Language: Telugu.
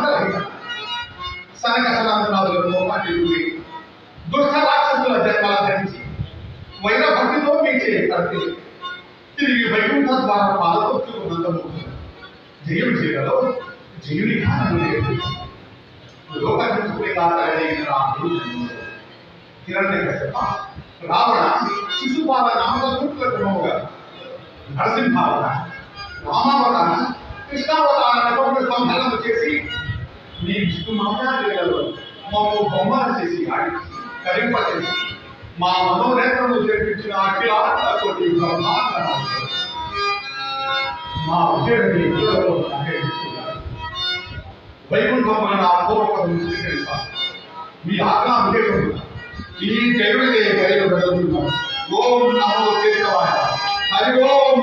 మండరహిత సనక సనాతనాదులను అడ్డుకుని దుష్ట రాక్షసుల జన్మల ధరించి వైర భక్తితో మీచే కడితే తిరిగి వైకుంఠ ద్వారా పాలకొచ్చుకున్నందుకు జయం చేయలో జయుని జ్ఞానం లేదు. లోకహింసుకుని కాదైన రాముడు హిరణ్యకశిప రావణ శిశుపాల నామకూట్లకుగా నరసింహావతార రామావతార కృష్ణావతార సంహరణ చేసి నీ విష్ణు మాయాలలో మమ్మల్ని బొమ్మలు చేసి ఆడించి కరింపచేసి మా మనోరేతను చేర్పించిన అఖిలాంటి బ్రహ్మాండ మా విజయుడిని వైకుంఠమైన అపూర్వకం స్వీకరించాలి. మీ ఆజ్ఞా విజయం ఈ జయుడికే జయుడు వెళ్తున్నాం. ఓం నమో కేశవాయ హరి ఓం